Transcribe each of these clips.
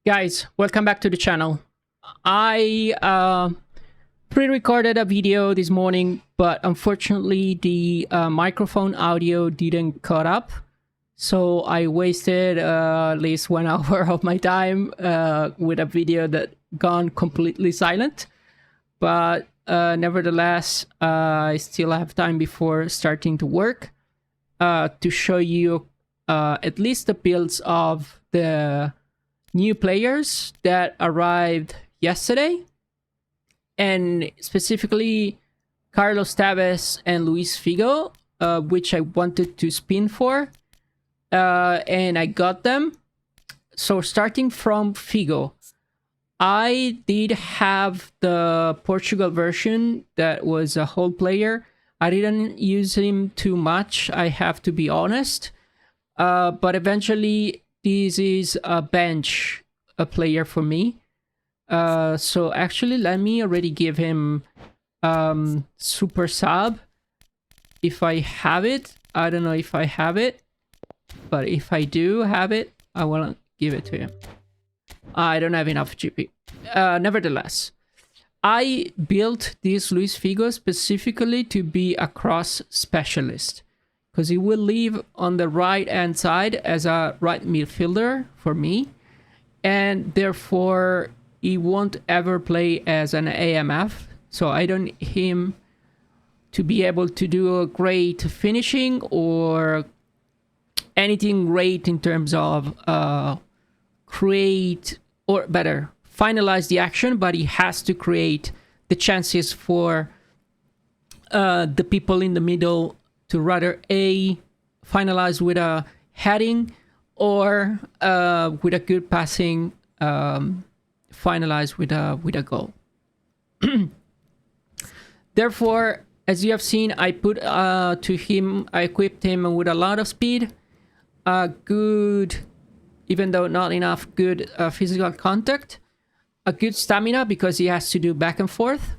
Guys, welcome back to the channel. I pre-recorded a video this morning, but unfortunately the microphone audio didn't cut up. So I wasted at least 1 hour of my time with a video that gone completely silent. But nevertheless, I still have time before starting to work to show you at least the builds of the new players that arrived yesterday, and specifically Carlos Tevez and Luis Figo, which I wanted to spin for, and I got them. So starting from Figo, I did have the Portugal version that was a whole player. I didn't use him too much, I have to be honest, but eventually this is a bench player for me. So actually, let me already give him super sub if I have it. I don't know if I have it, but if I do have it, I want to give it to him. I don't have enough GP. Nevertheless, I built this Luis Figo specifically to be a cross specialist, because he will live on the right hand side as a right midfielder for me, and therefore he won't ever play as an AMF. So I don't need him to be able to do a great finishing or anything great in terms of create, or better, finalize the action, but he has to create the chances for the people in the middle to rather A, finalize with a heading, or with a good passing, finalize with a goal. Therefore, as you have seen, I put to him, I equipped him with a lot of speed, good, even though not enough, good physical contact, a good stamina because he has to do back and forth,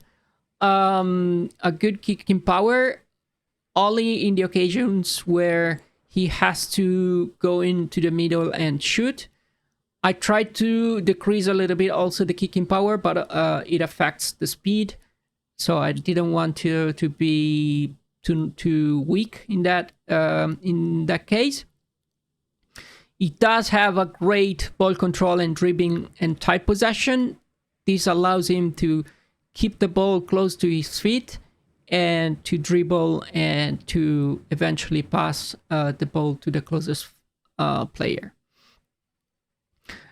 a good kicking power, only in the occasions where he has to go into the middle and shoot. I tried to decrease a little bit also the kicking power, but it affects the speed, so I didn't want to be too weak in that case. He does have a great ball control and dribbling and tight possession. This allows him to keep the ball close to his feet and to dribble and to eventually pass the ball to the closest player.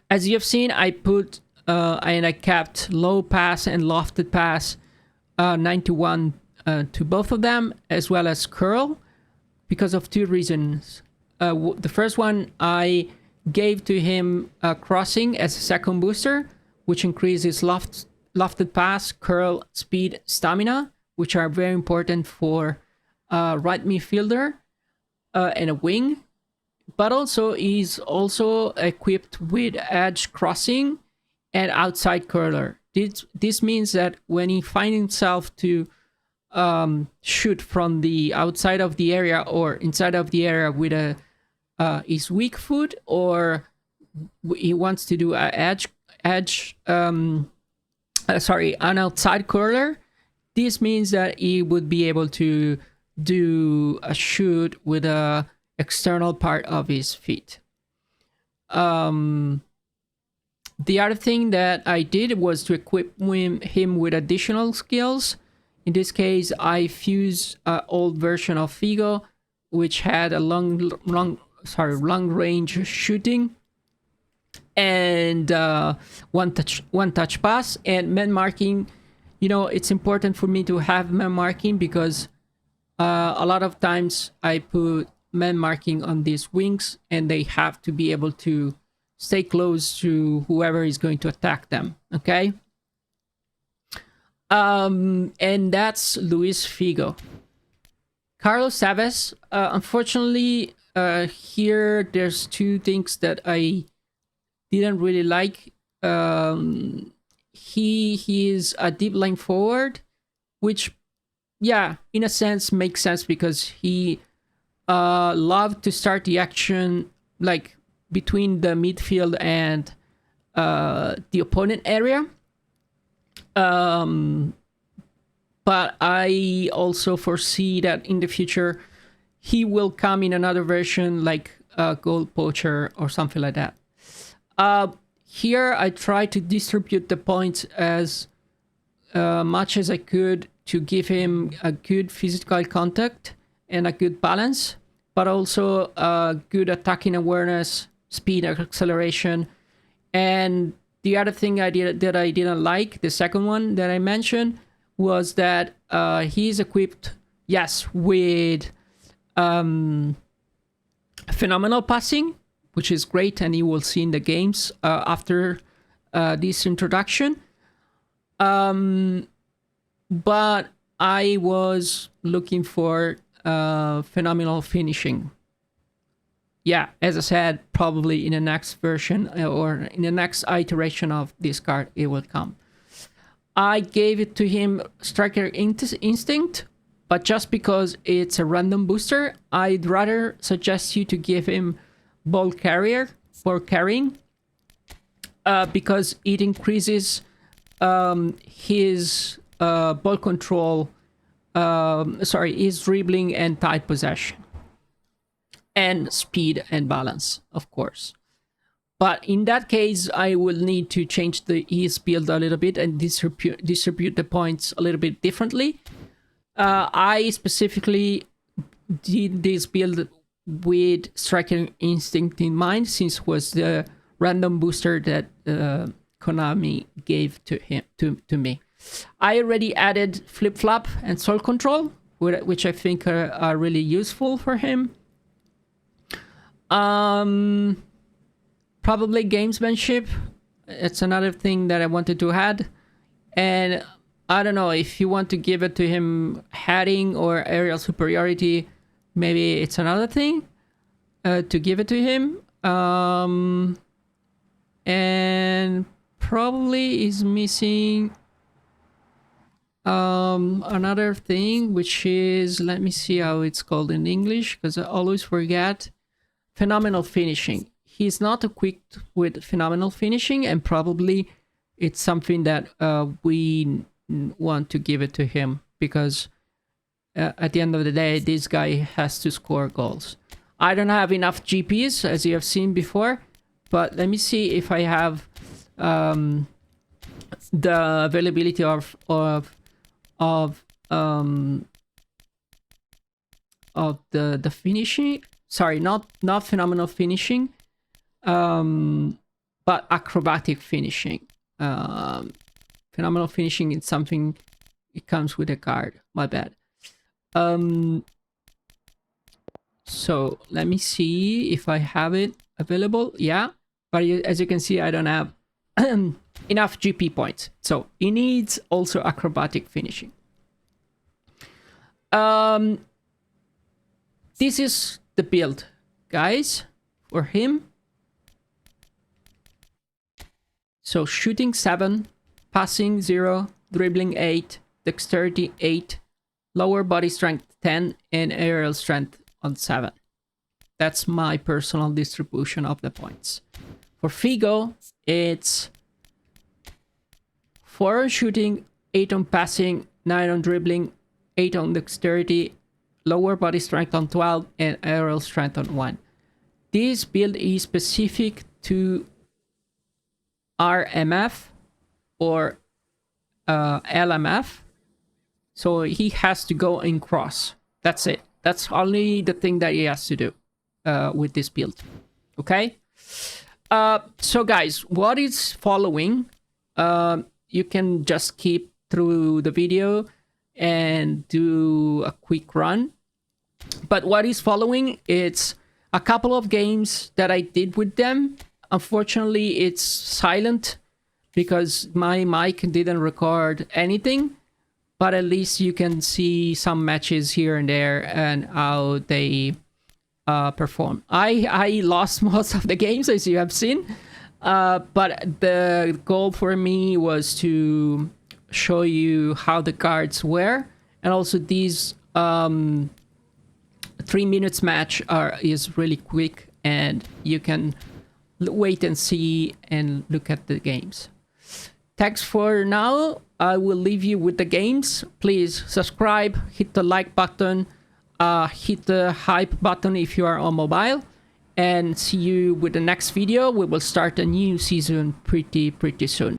As you have seen, I put and I kept low pass and lofted pass 91 to both of them, as well as curl, because of two reasons. The first one, I gave to him crossing as a second booster, which increases lofted pass, curl, speed, stamina, which are very important for right midfielder and a wing. But also he's also equipped with edge crossing and outside curler. This means that when he finds himself to shoot from the outside of the area or inside of the area with his weak foot, or he wants to do an outside curler, this means that he would be able to do a shoot with a external part of his feet. The other thing that I did was to equip him with additional skills. In this case, I fused an old version of Figo, which had a long range shooting and one touch pass and man marking. You know, it's important for me to have man marking because a lot of times I put man marking on these wings and they have to be able to stay close to whoever is going to attack them. Okay. And that's Luis Figo. Carlos Tevez, unfortunately, here there's two things that I didn't really like. He is a deep line forward, which, yeah, in a sense makes sense because he loved to start the action like between the midfield and the opponent area. But I also foresee that in the future he will come in another version like Goal Poacher or something like that. Here I try to distribute the points as much as I could to give him a good physical contact and a good balance, but also a good attacking awareness, speed, acceleration. And the other thing I didn't like, the second one that I mentioned, was that he's equipped, yes, with phenomenal passing, which is great, and you will see in the games after this introduction. But I was looking for phenomenal finishing. Yeah, as I said, probably in the next version or in the next iteration of this card, it will come. I gave it to him Striker Instinct, but just because it's a random booster, I'd rather suggest you to give him Ball Carrier for carrying, because it increases his ball control, his dribbling and tight possession, and speed and balance, of course. But in that case, I will need to change his build a little bit and distribute the points a little bit differently. I specifically did this build with Striker Instinct in mind, since it was the random booster that Konami gave to me. I already added Flip Flop and Soul Control, which I think are really useful for him. Probably gamesmanship. It's another thing that I wanted to add. And I don't know, if you want to give it to him heading or aerial superiority, maybe it's another thing to give it to him. And probably is missing another thing, which is, let me see how it's called in English, because I always forget. Phenomenal finishing. He's not equipped with phenomenal finishing, and probably it's something that we want to give it to him, because at the end of the day, this guy has to score goals. I don't have enough GPs, as you have seen before, but let me see if I have the availability of the finishing. Sorry, not phenomenal finishing, but acrobatic finishing. Phenomenal finishing is something, it comes with a card. My bad. So let me see if I have it available. Yeah, but as you can see, I don't have enough GP points, so it needs also acrobatic finishing. This is the build, guys, for him. So shooting 7, passing 0, dribbling 8, dexterity 8, lower body strength 10, and aerial strength on 7. That's my personal distribution of the points. For Figo, it's 4 on shooting, 8 on passing, 9 on dribbling, 8 on dexterity, lower body strength on 12, and aerial strength on 1. This build is specific to RMF or LMF, so he has to go in cross. That's it. That's only the thing that he has to do with this build. Okay? So guys, what is following, you can just skip through the video and do a quick run. But what is following, it's a couple of games that I did with them. Unfortunately, it's silent because my mic didn't record anything, but at least you can see some matches here and there and how they perform. I lost most of the games, as you have seen, but the goal for me was to show you how the cards were, and also these 3 minutes match is really quick, and you can wait and see and look at the games. Thanks for now. I will leave you with the games. Please subscribe, hit the like button, hit the hype button if you are on mobile, and see you with the next video. We will start a new season pretty soon.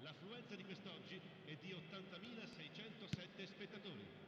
L'affluenza di quest'oggi è di 80.607 spettatori.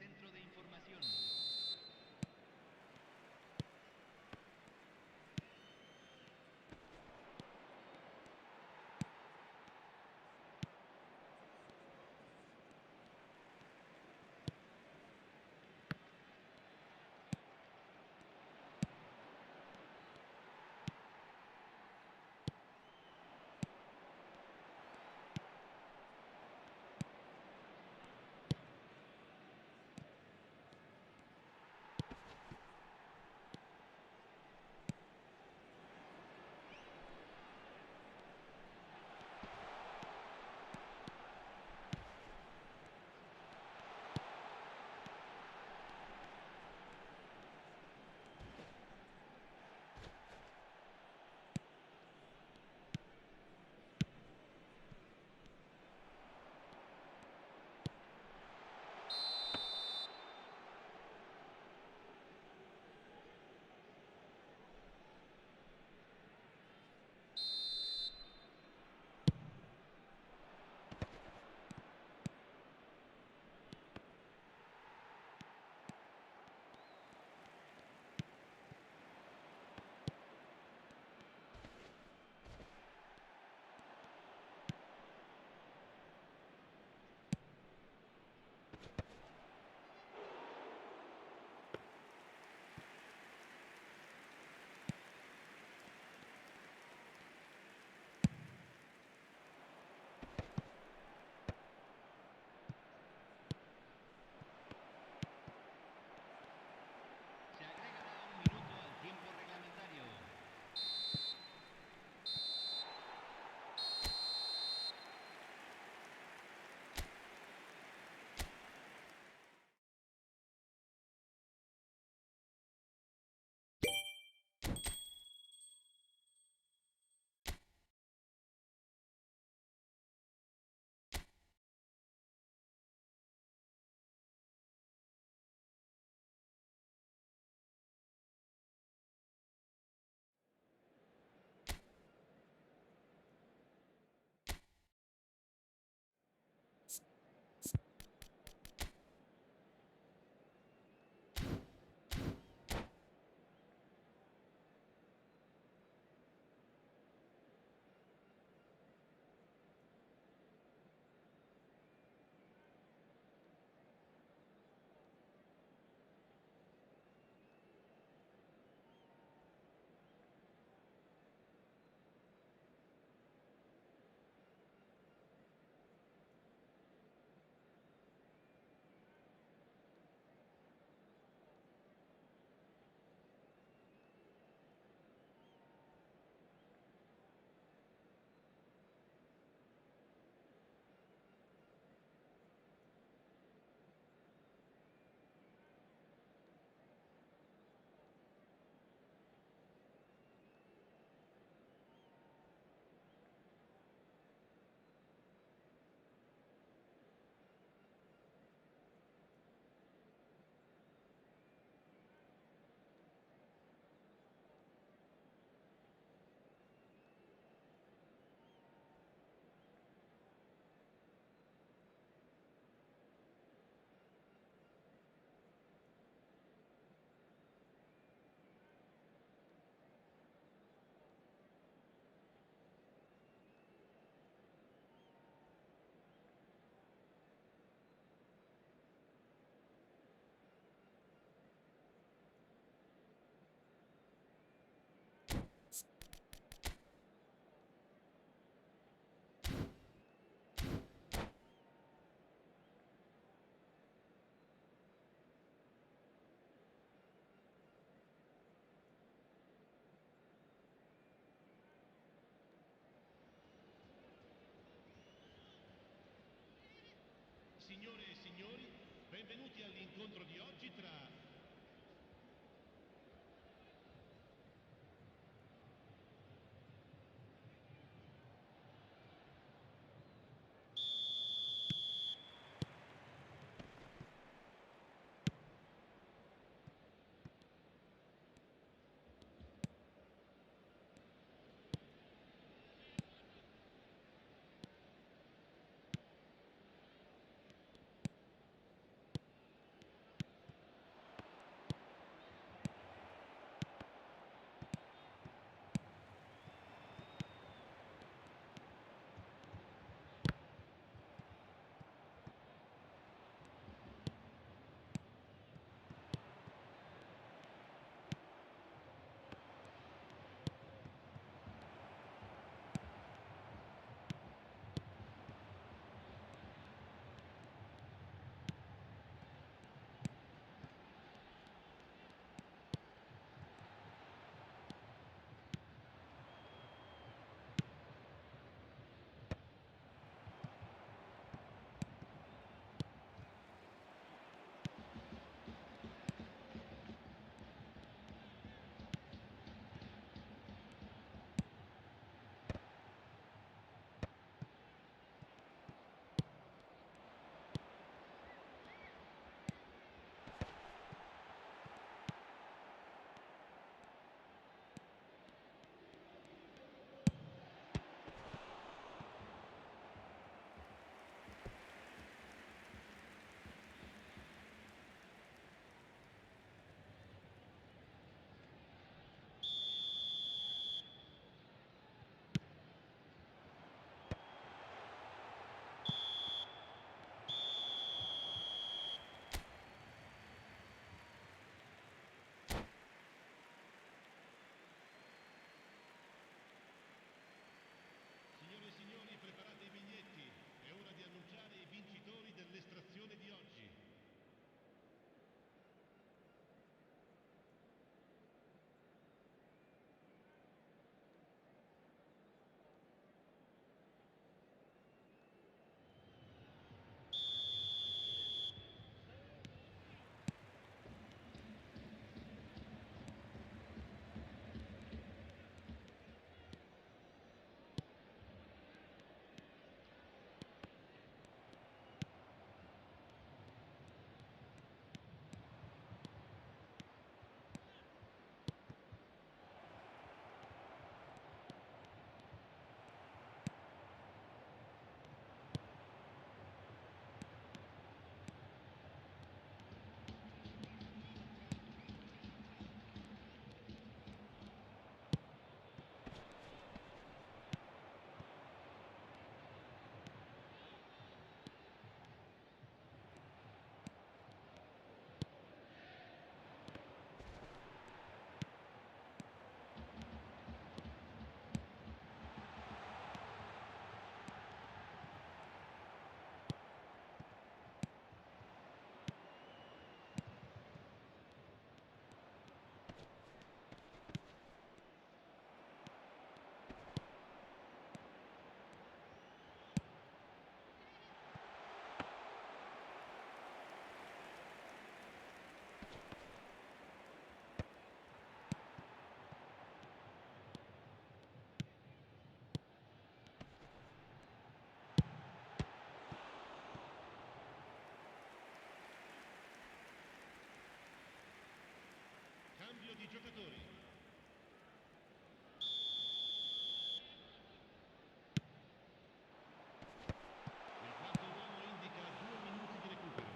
centro de información. Se agregará un minuto al tiempo reglamentario. Signore e signori, benvenuti all'incontro di oggi tra giocatori. Il quarto uomo indica 2 minuti di recupero.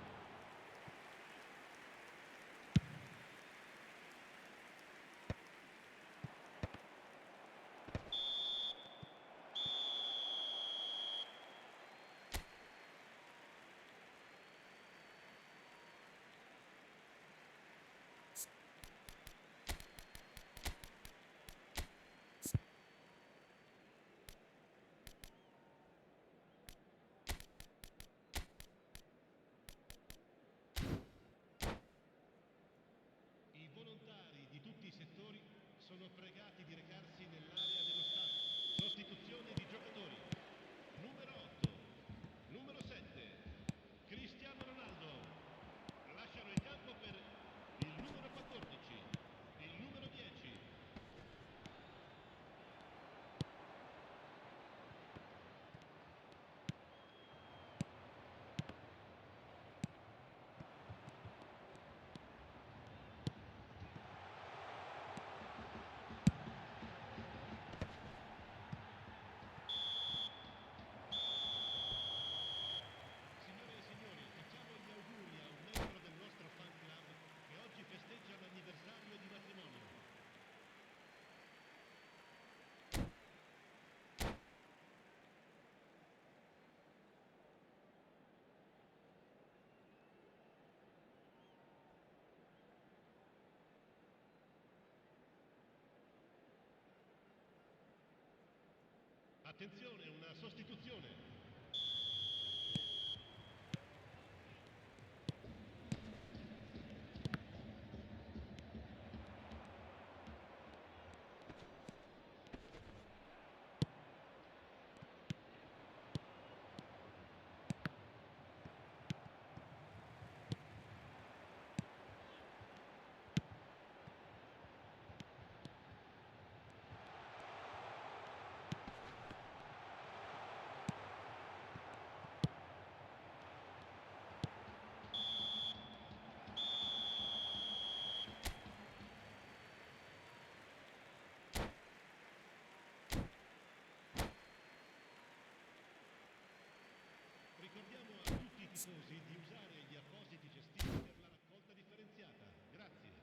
I volontari di tutti i settori sono pregati di recarsi nell'area dello stadio. Sostituzione di giocatori. Numero 8, numero 7, Cristiano Ronaldo. Lasciano il campo per il numero 14, il numero 10. Signore e signori, facciamo gli auguri a un membro del nostro fan club che oggi festeggia l'anniversario di matrimonio. Attenzione, una sostituzione. Ricordiamo a tutti i tifosi di usare gli appositi cestini per la raccolta differenziata. Grazie.